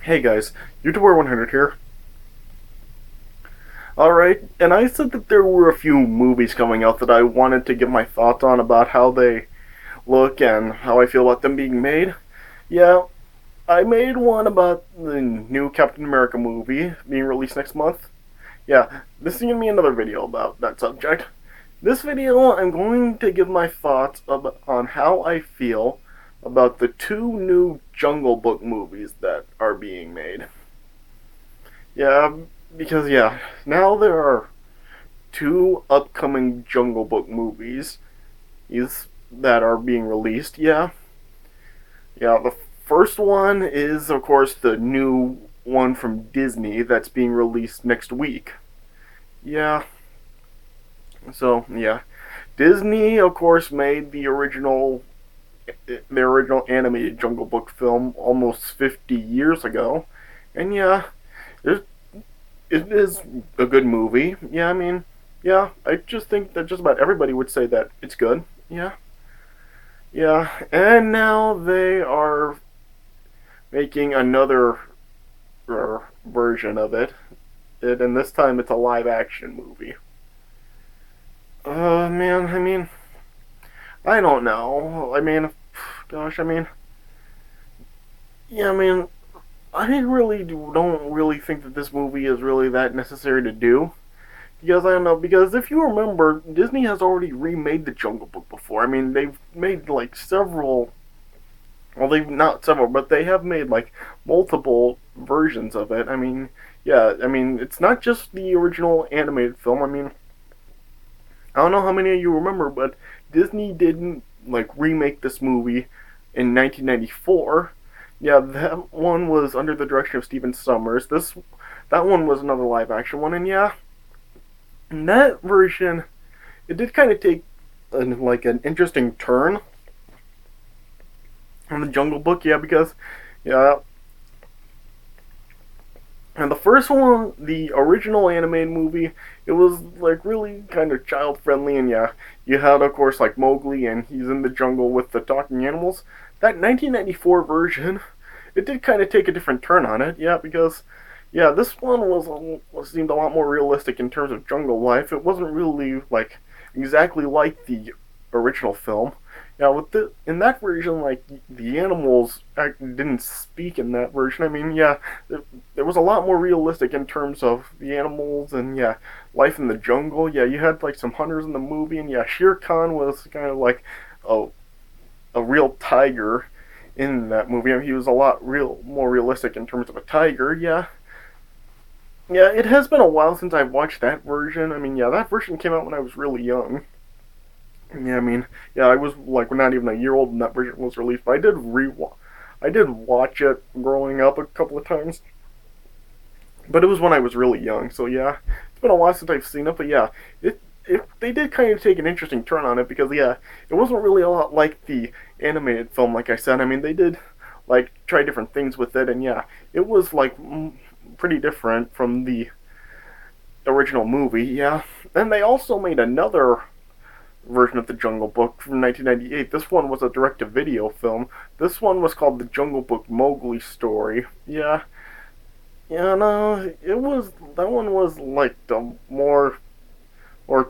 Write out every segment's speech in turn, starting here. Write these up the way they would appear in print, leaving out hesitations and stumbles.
Hey guys, YouTuber 100 here. Alright, and I said that there were a few movies coming out that I wanted to give my thoughts on about how they look and how I feel about them being made. Yeah, I made one about the new Captain America movie being released next month. Yeah, this is going to be another video about that subject. This video, I'm going to give my thoughts on how I feel about the two new Jungle Book movies that are being made. Yeah, because now there are two upcoming Jungle Book movies that are being released. Yeah. The first one is, of course, the new one from Disney that's being released next week. Yeah. So yeah, Disney, of course, made the original animated Jungle Book film almost 50 years ago, and yeah, it, it is a good movie. I just think that just about everybody would say that it's good. Yeah, and now they are making another version of and this time it's a live action movie. Man, I don't know. Gosh, yeah, I really don't really think that this movie is really that necessary to do. Because I don't know, because if you remember, Disney has already remade the Jungle Book before. They've made like several, well, they've not several, but they have made like multiple versions of it. It's not just the original animated film. I don't know how many of you remember, but Disney didn't like remake this movie in 1994. Yeah, that one was under the direction of Stephen Sommers. That one was another live action one, and yeah, in that version, it did kind of take an interesting turn on the Jungle Book. Yeah, because yeah, and the first one, the original animated movie, it was like really kind of child friendly, and yeah, you had of course like Mowgli, and he's in the jungle with the talking animals. That 1994 version, it did kind of take a different turn on it. Yeah, because this one seemed a lot more realistic in terms of jungle life. It wasn't really like exactly like the original film. Yeah, in that version, like the animals didn't speak in that version. It was a lot more realistic in terms of the animals and yeah, life in the jungle. Yeah, you had like some hunters in the movie, and yeah, Shere Khan was kind of like a a real tiger in that movie. He was a lot more realistic in terms of a tiger. Yeah, it has been a while since I've watched that version. That version came out when I was really young. I was like not even a year old when that version was released, but I did watch it growing up a couple of times. But it was when I was really young, so yeah, it's been a while since I've seen it. But yeah, they did kind of take an interesting turn on it because yeah, it wasn't really a lot like the animated film. Like I said, they did like try different things with it, and yeah, it was like pretty different from the original movie. Yeah, and they also made another version of the Jungle Book from 1998. This one was a direct-to-video film. This one was called The Jungle Book Mowgli Story. Yeah, no, that one was like the more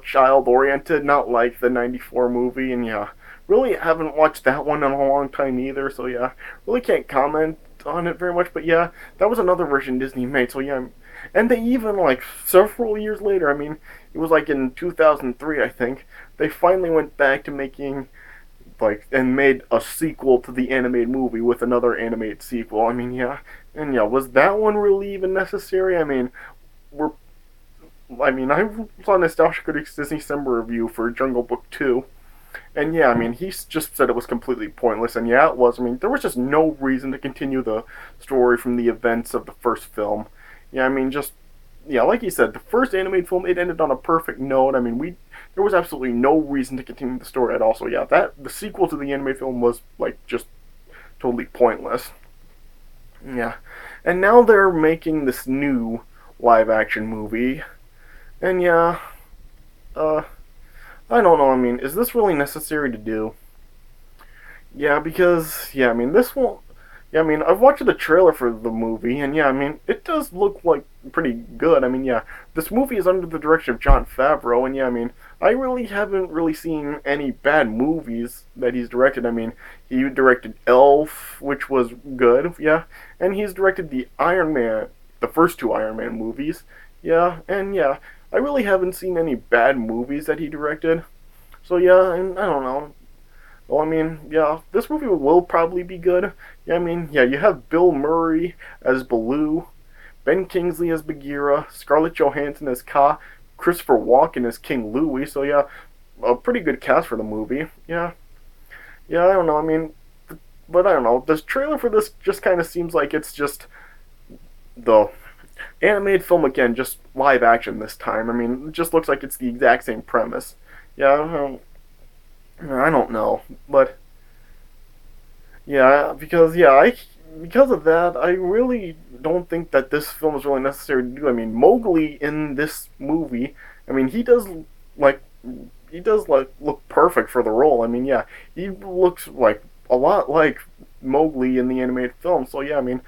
child-oriented, not like the '94 movie. And yeah, really haven't watched that one in a long time either. So yeah, really can't comment on it very much. But yeah, that was another version Disney made. So yeah, and they even like several years later. It was like in 2003, I think. They finally went back to making like and made a sequel to the animated movie with another animated sequel. Was that one really even necessary? We're I saw Nostalgia Critic's Disney December review for Jungle Book 2, and yeah, he just said it was completely pointless, and yeah, it was. There was just no reason to continue the story from the events of the first film. Just yeah, like you said, the first animated film, it ended on a perfect note. There was absolutely no reason to continue the story at all. So yeah, the sequel to the animated film was like just totally pointless. Yeah, and now they're making this new live action movie, and yeah, uh, I don't know. Is this really necessary to do? Yeah, because this won't. Yeah, I mean, I've watched the trailer for the movie, and yeah, I mean, it does look like pretty good. I mean, yeah, this movie is under the direction of Jon Favreau, and yeah, I mean, I really haven't really seen any bad movies that he's directed. I mean, he directed Elf, which was good, yeah, and he's directed the Iron Man, the first two Iron Man movies, yeah, and yeah, I really haven't seen any bad movies that he directed. So yeah, and I don't know. Well, I mean, yeah, this movie will probably be good. Yeah, I mean, yeah, you have Bill Murray as Baloo, Ben Kingsley as Bagheera, Scarlett Johansson as Kaa, Christopher Walken as King Louie. So yeah, a pretty good cast for the movie. Yeah, yeah, I don't know. I mean, but I don't know. This trailer for this just kind of seems like it's just the animated film again, just live action this time. I mean, it just looks like it's the exact same premise. Yeah, I don't know, but yeah, because of that, I really don't think that this film is really necessary to do. I mean, Mowgli in this movie, I mean, like he does like look perfect for the role. I mean, yeah, he looks like a lot like Mowgli in the animated film. So yeah, I mean,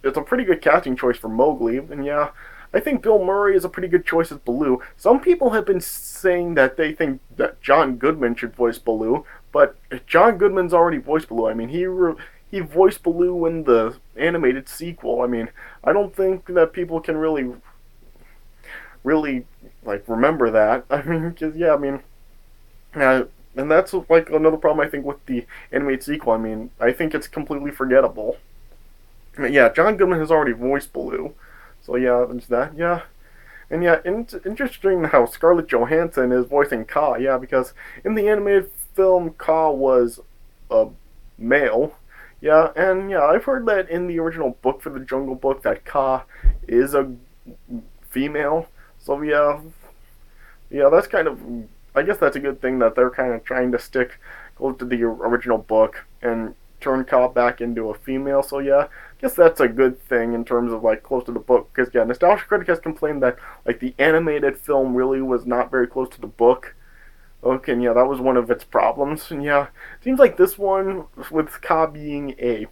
it's a pretty good casting choice for Mowgli, and yeah, I think Bill Murray is a pretty good choice as Baloo. Some people have been saying that they think that John Goodman should voice Baloo, but John Goodman's already voiced Baloo. I mean, he voiced Baloo in the animated sequel. I mean, I don't think that people can really like remember that. I mean, cause yeah, I mean, uh, and that's like another problem I think with the animated sequel. I mean, I think it's completely forgettable. Yeah, John Goodman has already voiced Baloo, so yeah, there's that. Yeah, and yeah, interesting how Scarlett Johansson is voicing Kaa. Yeah, because in the animated film, Kaa was a male. Yeah, and yeah, I've heard that in the original book for the Jungle Book that Kaa is a female. So yeah, yeah, that's kind of. I guess that's a good thing that they're kind of trying to stick close to the original book and turn Kaa back into a female. So yeah, I guess that's a good thing in terms of like close to the book. Because yeah, Nostalgia Critic has complained that like the animated film really was not very close to the book. Okay, and yeah, that was one of its problems. And yeah, it seems like this one with Kaa being a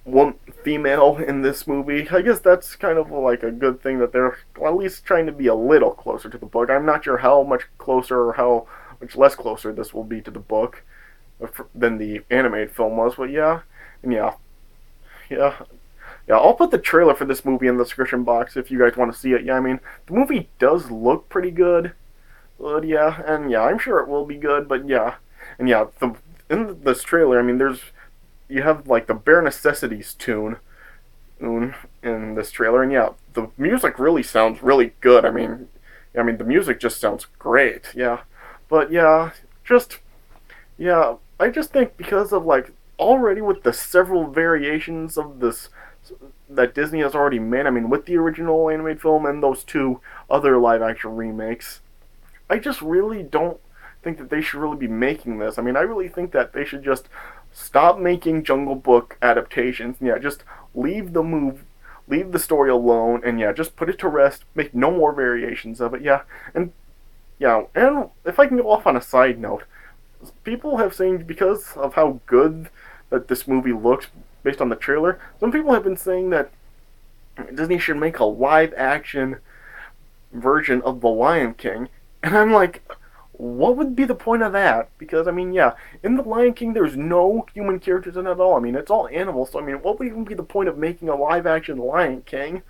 one female in this movie. I guess that's kind of like a good thing that they're at least trying to be a little closer to the book. I'm not sure how much closer or how much less closer this will be to the book than the animated film was, but yeah, and yeah, yeah. I'll put the trailer for this movie in the description box if you guys want to see it. Yeah, I mean the movie does look pretty good, but yeah, and yeah, I'm sure it will be good, but yeah, and yeah, in this trailer, I mean, you have like the Bare Necessities tune in this trailer, and yeah, the music really sounds really good. I mean the music just sounds great. Yeah, but yeah, just yeah, I just think because of like already with the several variations of this that Disney has already made. I mean, with the original animated film and those two other live action remakes, I just really don't think that they should really be making this. I mean, I really think that they should just stop making Jungle Book adaptations. Yeah, just leave the story alone, and yeah, just put it to rest. Make no more variations of it. Yeah, and yeah, and if I can go off on a side note, people have saying because of how good that this movie looks based on the trailer, some people have been saying that Disney should make a live action version of The Lion King. And I'm like, what would be the point of that? Because I mean, yeah, in The Lion King there's no human characters in it at all. I mean, it's all animals. So I mean, what would even be the point of making a live action Lion King?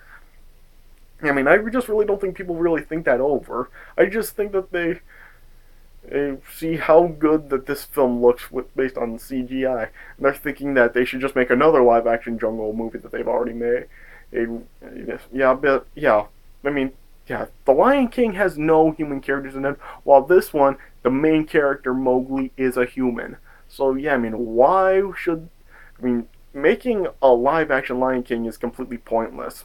I mean, I just really don't think people really think that over. I just think that they see how good that this film looks based on CGI, and they're thinking that they should just make another live action jungle movie that they've already made. Yeah, but yeah, I mean, yeah, The Lion King has no human characters in it, while this one, the main character Mowgli is a human. So yeah, I mean, why should I mean making a live action Lion King is completely pointless.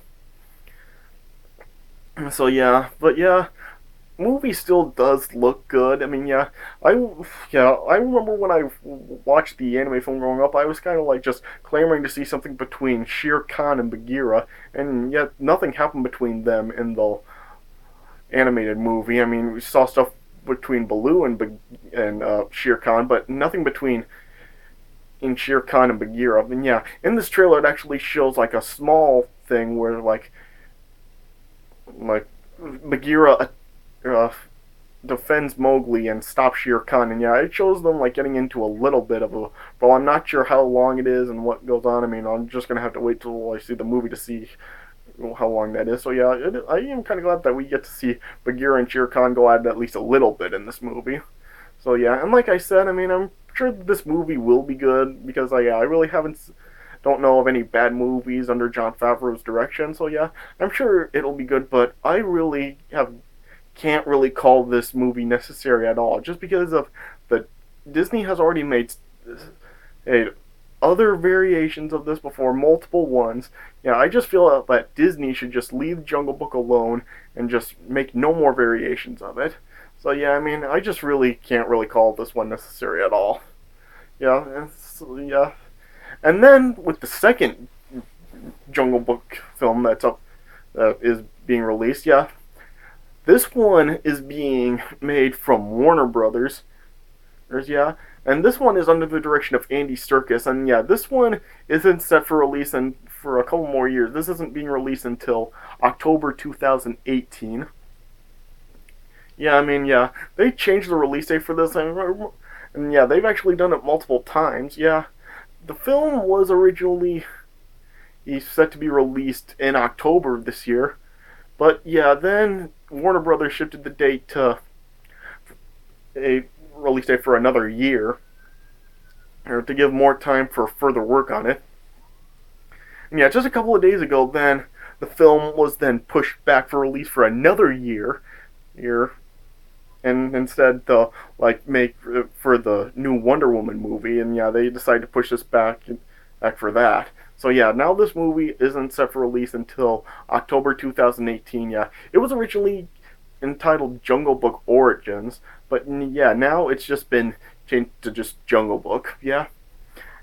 So yeah, but yeah, movie still does look good. I mean, I I remember when I watched the anime film growing up, I was kind of like just clamoring to see something between Shere Khan and Bagheera, and yet nothing happened between them in the animated movie. I mean, we saw stuff between Baloo and Shere Khan, but nothing between in Shere Khan and Bagheera. And yeah, in this trailer it actually shows like a small thing where like Bagheera uh, defends Mowgli and stops Shere Khan, and yeah, it shows them like getting into a little bit of a. Well, I'm not sure how long it is and what goes on. I mean, I'm just gonna have to wait till I see the movie to see how long that is. So yeah, I am kind of glad that we get to see Bagheera and Shere Khan go at least a little bit in this movie. So yeah, and like I said, I mean, I'm sure this movie will be good because I really don't know of any bad movies under Jon Favreau's direction. So yeah, I'm sure it'll be good, but I really have can't really call this movie necessary at all, just because of the Disney has already made a, other variations of this before, multiple ones. Yeah, I just feel that Disney should just leave Jungle Book alone and just make no more variations of it. So yeah, I mean, I just really can't really call this one necessary at all. Yeah. And then with the second Jungle Book film that is being released, yeah, this one is being made from Warner Brothers. Yeah, and this one is under the direction of Andy Serkis, and yeah, this one isn't set for release for a couple more years. This isn't being released until October 2018. Yeah, I mean, yeah, they changed the release date for this, and yeah, they've actually done it multiple times. Yeah, the film was originally set to be released in October this year, but yeah, then Warner Brothers shifted the date to a release date for another year, or to give more time for further work on it. And yeah, just a couple of days ago, then the film was then pushed back for release for another year, and instead to make for the new Wonder Woman movie, and yeah, they decided to push this back for that. So yeah, now this movie isn't set for release until October 2018. Yeah, it was originally entitled Jungle Book Origins, but yeah, now it's just been changed to just Jungle Book. Yeah.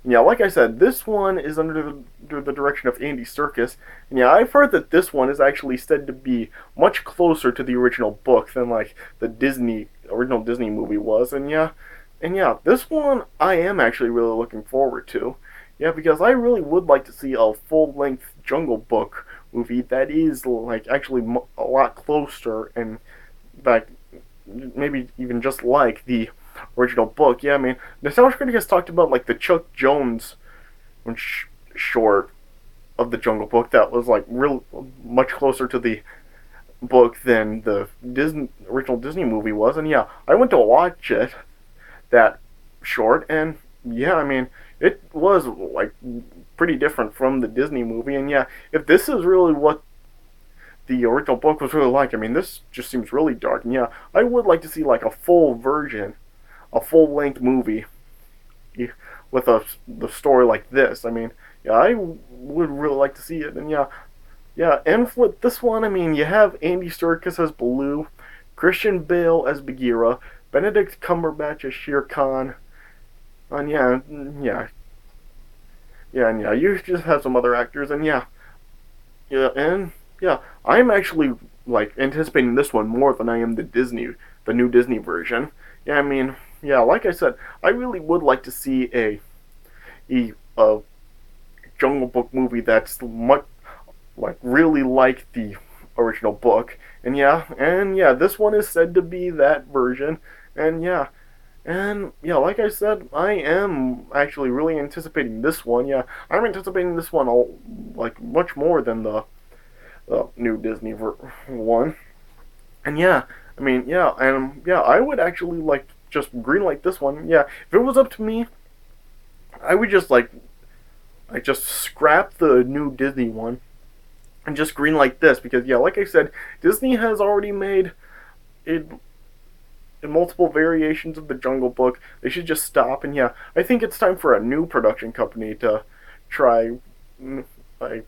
And yeah, like I said, this one is under the direction of Andy Serkis, and yeah, I've heard that this one is actually said to be much closer to the original book than like the original Disney movie was, and yeah, this one I am actually really looking forward to. Yeah, because I really would like to see a full-length Jungle Book movie that is like actually a lot closer, and like maybe even just like the original book. Yeah, I mean, Nostalgia Critic has talked about like the Chuck Jones short of the Jungle Book that was like real much closer to the book than the original Disney movie was, and yeah, I went to watch that short, and yeah, I mean, it was like pretty different from the Disney movie, and yeah, if this is really what the original book was really like, I mean, this just seems really dark, and yeah, I would like to see like a full-length movie with the story like this. I mean, yeah, I would really like to see it, and yeah, and with this one, I mean, you have Andy Serkis as Baloo, Christian Bale as Bagheera, Benedict Cumberbatch as Shere Khan, and and yeah, you just have some other actors, and and yeah, I'm actually like anticipating this one more than I am the new Disney version. Yeah, I mean, yeah, like I said, I really would like to see a Jungle Book movie that's much really like the original book, and yeah, this one is said to be that version, and yeah. And yeah, like I said, I am actually really anticipating this one. Yeah, I'm anticipating this one like much more than the new Disney one. And yeah, I mean, I would actually like just greenlight this one. Yeah, if it was up to me, I would just just scrap the new Disney one and just greenlight this, because yeah, like I said, Disney has already made it in multiple variations of the Jungle Book. They should just stop, and yeah, I think it's time for a new production company to try like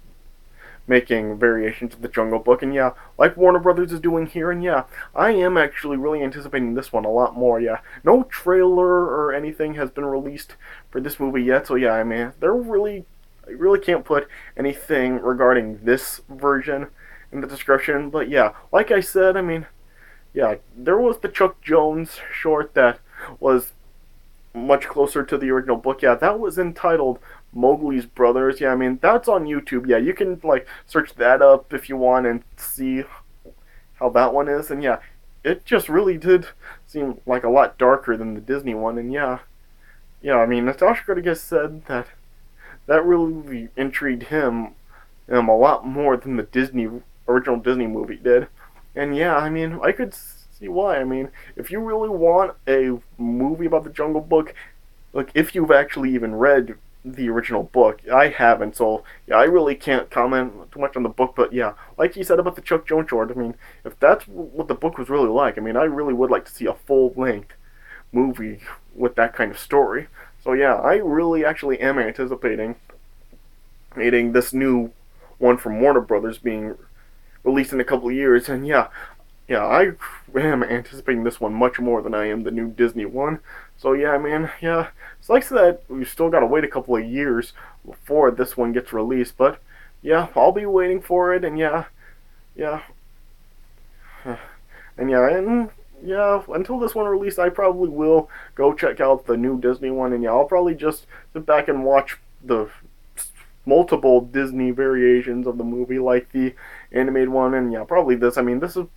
making variations of the Jungle Book, and yeah, like Warner Brothers is doing here, and yeah, I am actually really anticipating this one a lot more. Yeah, no trailer or anything has been released for this movie yet, so yeah, I mean, I really can't put anything regarding this version in the description, but yeah, like I said, I mean, yeah, there was the Chuck Jones short that was much closer to the original book. Yeah, that was entitled Mowgli's Brothers. Yeah, I mean, that's on YouTube. Yeah, you can, like, search that up if you want and see how that one is. And yeah, it just really did seem like a lot darker than the Disney one. And yeah, I mean, Natasha Rodriguez said that that really intrigued him a lot more than the original Disney movie did. And yeah, I mean, I could see why. I mean, if you really want a movie about the Jungle Book, like if you've actually even read the original book, I haven't, so yeah, I really can't comment too much on the book. But yeah, like you said about the Chuck Jones short, I mean, if that's what the book was really like, I mean, I really would like to see a full length movie with that kind of story. So yeah, I really actually am anticipating this new one from Warner Brothers being released in a couple of years. And yeah, I am anticipating this one much more than I am the new Disney one. So yeah, I mean, yeah, it's like that we still gotta wait a couple of years before this one gets released. But yeah, I'll be waiting for it. And yeah, and yeah, until this one released, I probably will go check out the new Disney one. And yeah, I'll probably just sit back and watch the multiple Disney variations of the movie, like the animated one. And yeah, probably this. I mean, this is,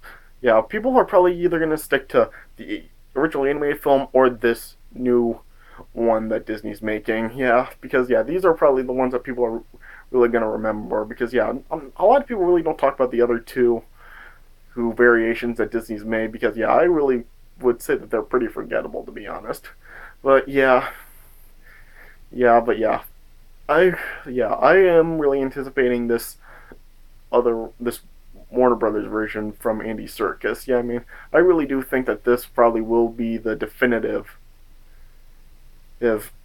yeah, people are probably either going to stick to the original animated film or this new one that Disney's making. Yeah, because yeah, these are probably the ones that people are really going to remember. Because yeah, a lot of people really don't talk about the other two variations that Disney's made. Because yeah, I really would say that they're pretty forgettable, to be honest. But yeah, but yeah, I am really anticipating this Warner Brothers version from Andy Serkis. Yeah, I mean, I really do think that this probably will be the definitive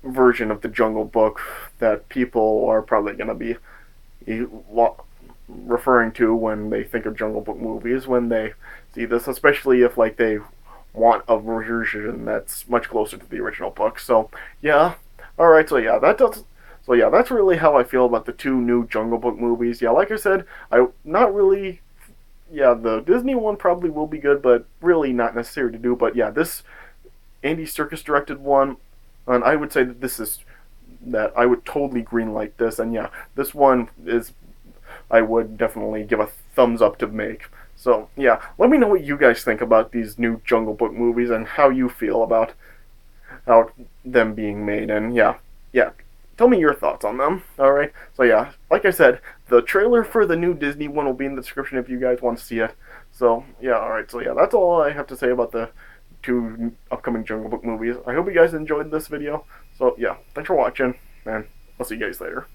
version of the Jungle Book that people are probably going to be referring to when they think of Jungle Book movies, when they see this, especially if like they want a version that's much closer to the original book. So yeah, all right. So yeah, that's really how I feel about the two new Jungle Book movies. Yeah, like I said, I not really. Yeah, the Disney one probably will be good, but really not necessary to do. But yeah, this Andy Serkis directed one, and I would say that I would totally greenlight this. And yeah, this one is, I would definitely give a thumbs up to make. So yeah, let me know what you guys think about these new Jungle Book movies and how you feel about them being made. And yeah, tell me your thoughts on them. Alright, so yeah, like I said, the trailer for the new Disney one will be in the description if you guys want to see it. So yeah, alright, so yeah, that's all I have to say about the two upcoming Jungle Book movies. I hope you guys enjoyed this video. So yeah, thanks for watching, and I'll see you guys later.